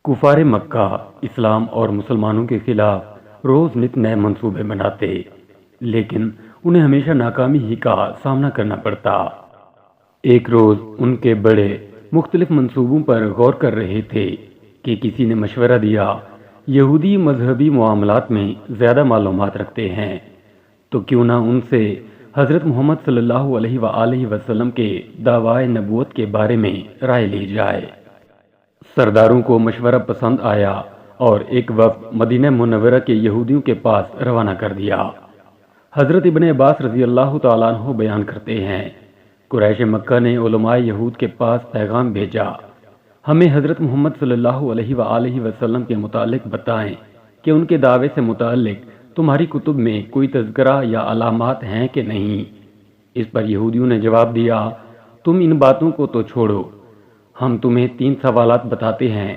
کفار مکہ اسلام اور مسلمانوں کے خلاف روز نت نئے منصوبے بناتے، لیکن انہیں ہمیشہ ناکامی ہی کا سامنا کرنا پڑتا۔ ایک روز ان کے بڑے مختلف منصوبوں پر غور کر رہے تھے کہ کسی نے مشورہ دیا، یہودی مذہبی معاملات میں زیادہ معلومات رکھتے ہیں، تو کیوں نہ ان سے حضرت محمد صلی اللہ علیہ وآلہ وسلم کے دعوی نبوت کے بارے میں رائے لی جائے۔ سرداروں کو مشورہ پسند آیا اور ایک وفد مدینہ منورہ کے یہودیوں کے پاس روانہ کر دیا۔ حضرت ابن عباس رضی اللہ تعالیٰ عنہ بیان کرتے ہیں، قریش مکہ نے علماء یہود کے پاس پیغام بھیجا، ہمیں حضرت محمد صلی اللہ علیہ وآلہ وسلم کے متعلق بتائیں کہ ان کے دعوے سے متعلق تمہاری کتب میں کوئی تذکرہ یا علامات ہیں کہ نہیں۔ اس پر یہودیوں نے جواب دیا، تم ان باتوں کو تو چھوڑو، ہم تمہیں 3 سوالات بتاتے ہیں،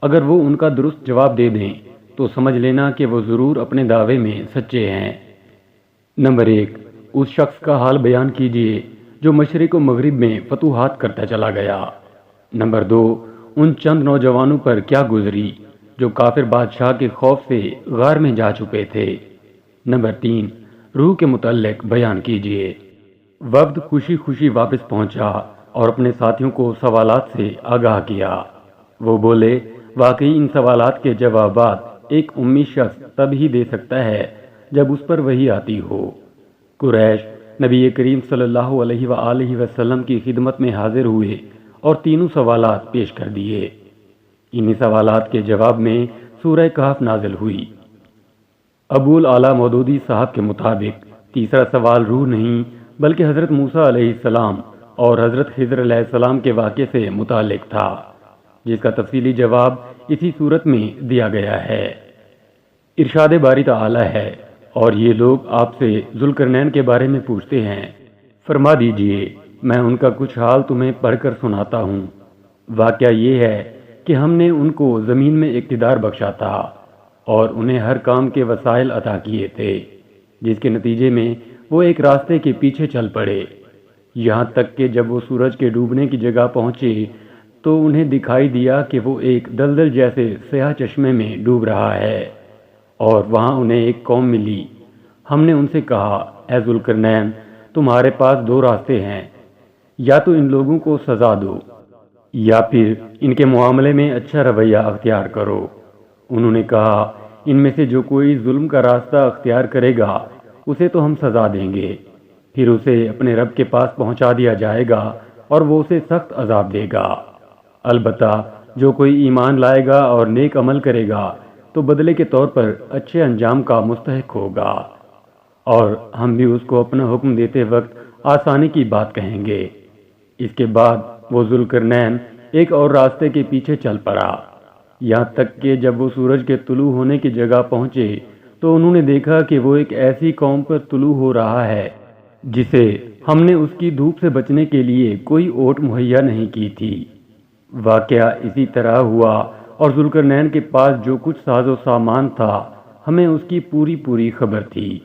اگر وہ ان کا درست جواب دے دیں تو سمجھ لینا کہ وہ ضرور اپنے دعوے میں سچے ہیں۔ نمبر 1، اس شخص کا حال بیان کیجئے جو مشرق و مغرب میں فتوحات کرتا چلا گیا۔ نمبر 2، ان چند نوجوانوں پر کیا گزری جو کافر بادشاہ کے خوف سے غار میں جا چھپے تھے۔ نمبر 3، روح کے متعلق بیان کیجئے۔ وفد خوشی خوشی واپس پہنچا اور اپنے ساتھیوں کو سوالات سے آگاہ کیا۔ وہ بولے، واقعی ان سوالات کے جوابات ایک امی شخص تب ہی دے سکتا ہے جب اس پر وحی آتی ہو۔ قریش نبی کریم صلی اللہ علیہ وآلہ وسلم کی خدمت میں حاضر ہوئے اور تینوں سوالات پیش کر دیے۔ انہی سوالات کے جواب میں سورہ کہف نازل ہوئی۔ ابو الاعلیٰ مودودی صاحب کے مطابق تیسرا سوال روح نہیں بلکہ حضرت موسیٰ علیہ السلام اور حضرت خضر علیہ السلام کے واقعے سے متعلق تھا، جس کا تفصیلی جواب اسی صورت میں دیا گیا ہے۔ ارشاد باری تعالی ہے، اور یہ لوگ آپ سے ذوالقرنین کے بارے میں پوچھتے ہیں، فرما دیجئے میں ان کا کچھ حال تمہیں پڑھ کر سناتا ہوں۔ واقعہ یہ ہے کہ ہم نے ان کو زمین میں اقتدار بخشا تھا اور انہیں ہر کام کے وسائل عطا کیے تھے، جس کے نتیجے میں وہ ایک راستے کے پیچھے چل پڑے، یہاں تک کہ جب وہ سورج کے ڈوبنے کی جگہ پہنچے تو انہیں دکھائی دیا کہ وہ ایک دلدل جیسے سیاہ چشمے میں ڈوب رہا ہے، اور وہاں انہیں ایک قوم ملی۔ ہم نے ان سے کہا، اے ذوالقرنین، تمہارے پاس 2 راستے ہیں، یا تو ان لوگوں کو سزا دو یا پھر ان کے معاملے میں اچھا رویہ اختیار کرو۔ انہوں نے کہا، ان میں سے جو کوئی ظلم کا راستہ اختیار کرے گا اسے تو ہم سزا دیں گے، پھر اسے اپنے رب کے پاس پہنچا دیا جائے گا اور وہ اسے سخت عذاب دے گا۔ البتہ جو کوئی ایمان لائے گا اور نیک عمل کرے گا تو بدلے کے طور پر اچھے انجام کا مستحق ہوگا، اور ہم بھی اس کو اپنا حکم دیتے وقت آسانی کی بات کہیں گے۔ اس کے بعد وہ ذوالقرنین ایک اور راستے کے پیچھے چل پڑا، یہاں تک کہ جب وہ سورج کے طلوع ہونے کی جگہ پہنچے تو انہوں نے دیکھا کہ وہ ایک ایسی قوم پر طلوع ہو رہا ہے جسے ہم نے اس کی دھوپ سے بچنے کے لیے کوئی اوٹ مہیا نہیں کی تھی۔ واقعہ اسی طرح ہوا، اور ذوالقرنین کے پاس جو کچھ ساز و سامان تھا ہمیں اس کی پوری خبر تھی۔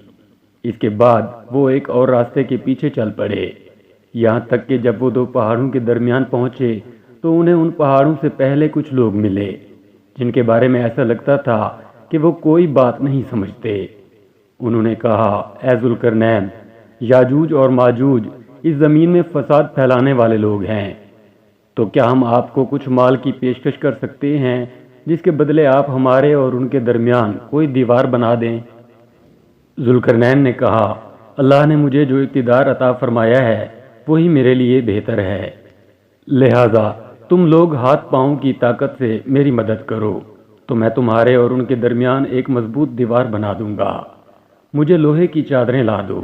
اس کے بعد وہ ایک اور راستے کے پیچھے چل پڑے، یہاں تک کہ جب وہ 2 پہاڑوں کے درمیان پہنچے تو انہیں ان پہاڑوں سے پہلے کچھ لوگ ملے جن کے بارے میں ایسا لگتا تھا کہ وہ کوئی بات نہیں سمجھتے۔ انہوں نے کہا، اے ذوالقرنین، یاجوج اور ماجوج اس زمین میں فساد پھیلانے والے لوگ ہیں، تو کیا ہم آپ کو کچھ مال کی پیشکش کر سکتے ہیں جس کے بدلے آپ ہمارے اور ان کے درمیان کوئی دیوار بنا دیں؟ ذوالقرنین نے کہا، اللہ نے مجھے جو اقتدار عطا فرمایا ہے وہی میرے لیے بہتر ہے، لہذا تم لوگ ہاتھ پاؤں کی طاقت سے میری مدد کرو تو میں تمہارے اور ان کے درمیان ایک مضبوط دیوار بنا دوں گا۔ مجھے لوہے کی چادریں لا دو۔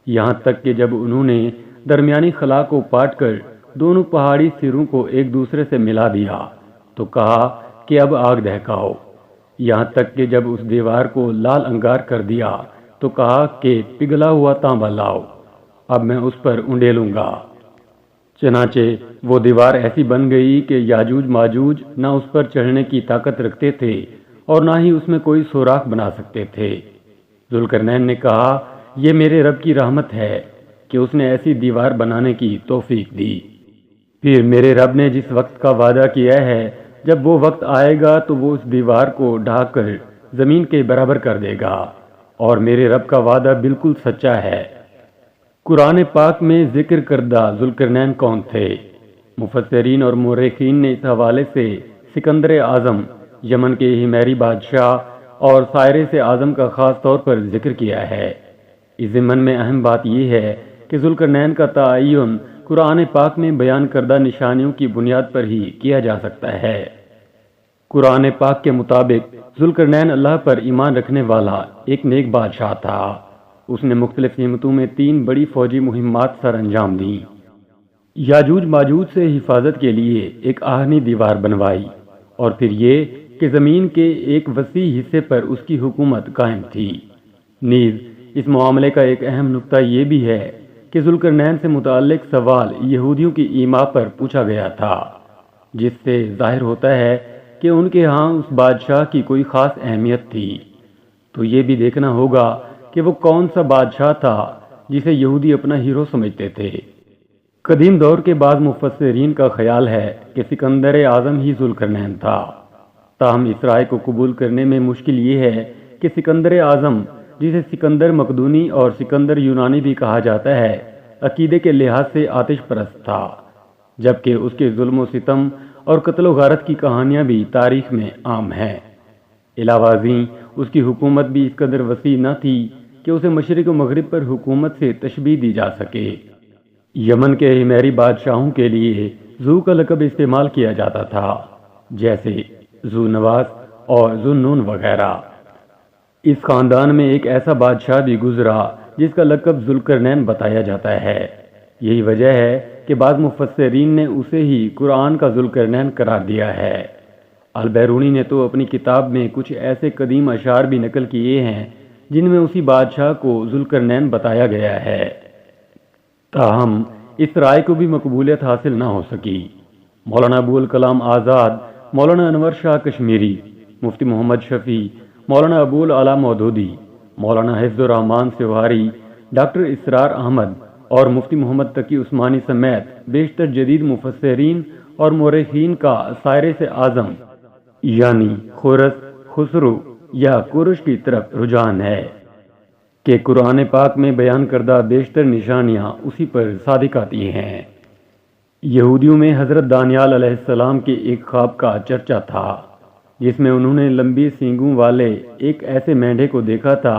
یہاں تک کہ جب انہوں نے درمیانی خلا کو پاٹ کر دونوں پہاڑی سروں کو ایک دوسرے سے ملا دیا تو کہا کہ اب آگ دہکاؤ۔ یہاں تک کہ جب اس دیوار کو لال انگار کر دیا تو کہا کہ پگھلا ہوا تانبا لاؤ، اب میں اس پر انڈیلوں گا۔ چنانچہ وہ دیوار ایسی بن گئی کہ یاجوج ماجوج نہ اس پر چڑھنے کی طاقت رکھتے تھے اور نہ ہی اس میں کوئی سوراخ بنا سکتے تھے۔ ذوالقرنین نے کہا، یہ میرے رب کی رحمت ہے کہ اس نے ایسی دیوار بنانے کی توفیق دی۔ پھر میرے رب نے جس وقت کا وعدہ کیا ہے جب وہ وقت آئے گا تو وہ اس دیوار کو ڈھا کر زمین کے برابر کر دے گا، اور میرے رب کا وعدہ بالکل سچا ہے۔ قرآن پاک میں ذکر کردہ ذوالقرنین کون تھے؟ مفسرین اور مورخین نے اس حوالے سے سکندر اعظم، یمن کے ہمیری بادشاہ، اور سائرس اعظم کا خاص طور پر ذکر کیا ہے۔ اس ضمن میں اہم بات یہ ہے کہ ذوالقرنین کا تعین قرآن پاک میں بیان کردہ نشانیوں کی بنیاد پر ہی کیا جا سکتا ہے۔ قرآن پاک کے مطابق ذوالقرنین اللہ پر ایمان رکھنے والا ایک نیک بادشاہ تھا۔ اس نے مختلف سمتوں میں 3 بڑی فوجی مہمات سر انجام دیں۔ یاجوج ماجوج سے حفاظت کے لیے ایک آہنی دیوار بنوائی، اور پھر یہ کہ زمین کے ایک وسیع حصے پر اس کی حکومت قائم تھی۔ نیز اس معاملے کا ایک اہم نقطہ یہ بھی ہے کہ ذوالقرنین سے متعلق سوال یہودیوں کی ایما پر پوچھا گیا تھا، جس سے ظاہر ہوتا ہے کہ ان کے ہاں اس بادشاہ کی کوئی خاص اہمیت تھی۔ تو یہ بھی دیکھنا ہوگا کہ وہ کون سا بادشاہ تھا جسے یہودی اپنا ہیرو سمجھتے تھے۔ قدیم دور کے بعض مفسرین کا خیال ہے کہ سکندر اعظم ہی ذوالقرنین تھا، تاہم اس رائے کو قبول کرنے میں مشکل یہ ہے کہ سکندر اعظم، جسے سکندر مقدونی اور سکندر یونانی بھی کہا جاتا ہے، عقیدے کے لحاظ سے آتش پرست تھا، جبکہ اس کے ظلم و ستم اور قتل و غارت کی کہانیاں بھی تاریخ میں عام ہیں۔ علاوہ ازیں اس کی حکومت بھی اس قدر وسیع نہ تھی کہ اسے مشرق و مغرب پر حکومت سے تشبیہ دی جا سکے۔ یمن کے ہمیری بادشاہوں کے لیے ذو کا لقب استعمال کیا جاتا تھا، جیسے ذو نواس اور ذو نون وغیرہ۔ اس خاندان میں ایک ایسا بادشاہ بھی گزرا جس کا لقب ذوالقرنین بتایا جاتا ہے۔ یہی وجہ ہے کہ بعض مفسرین نے اسے ہی قرآن کا ذوالقرنین قرار دیا ہے۔ البیرونی نے تو اپنی کتاب میں کچھ ایسے قدیم اشعار بھی نقل کیے ہیں جن میں اسی بادشاہ کو ذوالقرنین بتایا گیا ہے، تاہم اس رائے کو بھی مقبولیت حاصل نہ ہو سکی۔ مولانا ابو الکلام آزاد، مولانا انور شاہ کشمیری، مفتی محمد شفیع، مولانا ابو العلا مودودی، مولانا حفظ الرحمان سیواری، ڈاکٹر اسرار احمد اور مفتی محمد تقی عثمانی سمیت بیشتر جدید مفسرین اور مورخین کا سائرس اعظم یعنی خورس، خسرو یا کورش کی طرف رجحان ہے کہ قرآن پاک میں بیان کردہ بیشتر نشانیاں اسی پر صادق آتی ہیں۔ یہودیوں میں حضرت دانیال علیہ السلام کے ایک خواب کا چرچا تھا، جس میں انہوں نے لمبی سینگوں والے ایک ایسے مینڈھے کو دیکھا تھا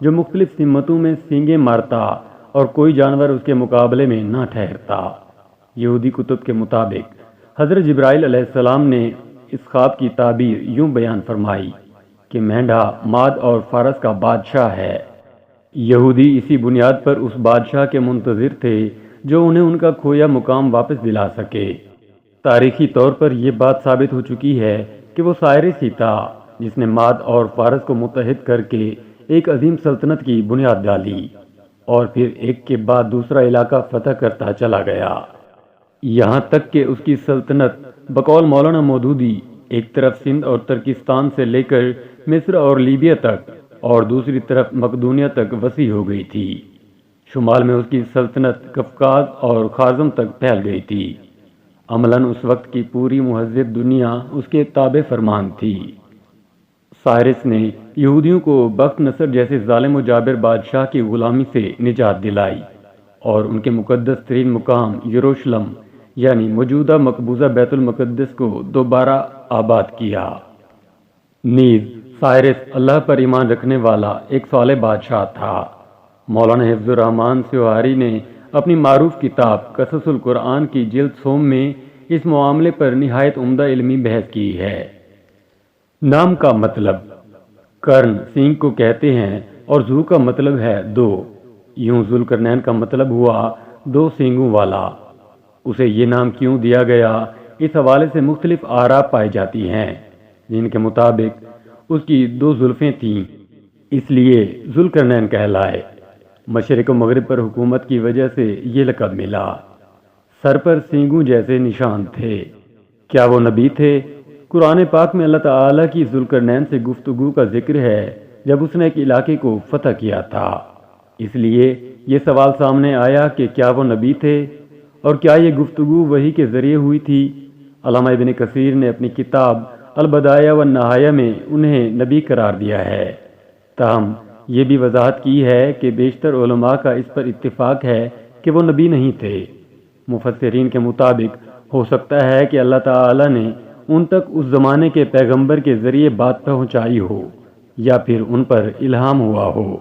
جو مختلف سمتوں میں سینگیں مارتا اور کوئی جانور اس کے مقابلے میں نہ ٹھہرتا۔ یہودی کتب کے مطابق حضرت جبرائیل علیہ السلام نے اس خواب کی تعبیر یوں بیان فرمائی کہ مینڈھا ماد اور فارس کا بادشاہ ہے۔ یہودی اسی بنیاد پر اس بادشاہ کے منتظر تھے جو انہیں ان کا کھویا مقام واپس دلا سکے۔ تاریخی طور پر یہ بات ثابت ہو چکی ہے کہ وہ سائرس ہی تھا جس نے ماد اور فارس کو متحد کر کے ایک عظیم سلطنت کی بنیاد ڈالی، اور پھر ایک کے بعد دوسرا علاقہ فتح کرتا چلا گیا، یہاں تک کہ اس کی سلطنت بقول مولانا مودودی ایک طرف سندھ اور ترکستان سے لے کر مصر اور لیبیا تک اور دوسری طرف مقدونیہ تک وسیع ہو گئی تھی۔ شمال میں اس کی سلطنت قفقاز اور خارزم تک پھیل گئی تھی۔ عملاً اس وقت کی پوری مہذب دنیا اس کے تابع فرمان تھی۔ سائرس نے یہودیوں کو بخت نصر جیسے ظالم و جابر بادشاہ کی غلامی سے نجات دلائی اور ان کے مقدس ترین مقام یروشلم یعنی موجودہ مقبوضہ بیت المقدس کو دوبارہ آباد کیا۔ نیز سائرس اللہ پر ایمان رکھنے والا ایک صالح بادشاہ تھا۔ مولانا حفظ الرحمان سیواری نے اپنی معروف کتاب قصص القرآن کی جلد سوم میں اس معاملے پر نہایت عمدہ علمی بحث کی ہے۔ نام کا مطلب کرن سینگ کو کہتے ہیں اور ذو کا مطلب ہے 2، یوں ذوالقرنین کا مطلب ہوا 2 سینگوں والا۔ اسے یہ نام کیوں دیا گیا، اس حوالے سے مختلف آراء پائی جاتی ہیں، جن کے مطابق اس کی 2 زلفیں تھیں، اس لیے ذوالقرنین کہلائے۔ مشرق و مغرب پر حکومت کی وجہ سے یہ لقب ملا۔ سر پر سینگوں جیسے نشان تھے۔ کیا وہ نبی تھے؟ قرآن پاک میں اللہ تعالیٰ کی ذوالقرنین سے گفتگو کا ذکر ہے جب اس نے ایک علاقے کو فتح کیا تھا۔ اس لیے یہ سوال سامنے آیا کہ کیا وہ نبی تھے، اور کیا یہ گفتگو وحی کے ذریعے ہوئی تھی؟ علامہ ابن کثیر نے اپنی کتاب البدایہ والنہایہ میں انہیں نبی قرار دیا ہے، تاہم یہ بھی وضاحت کی ہے کہ بیشتر علماء کا اس پر اتفاق ہے کہ وہ نبی نہیں تھے۔ مفسرین کے مطابق ہو سکتا ہے کہ اللہ تعالی نے ان تک اس زمانے کے پیغمبر کے ذریعے بات پہنچائی ہو یا پھر ان پر الہام ہوا ہو۔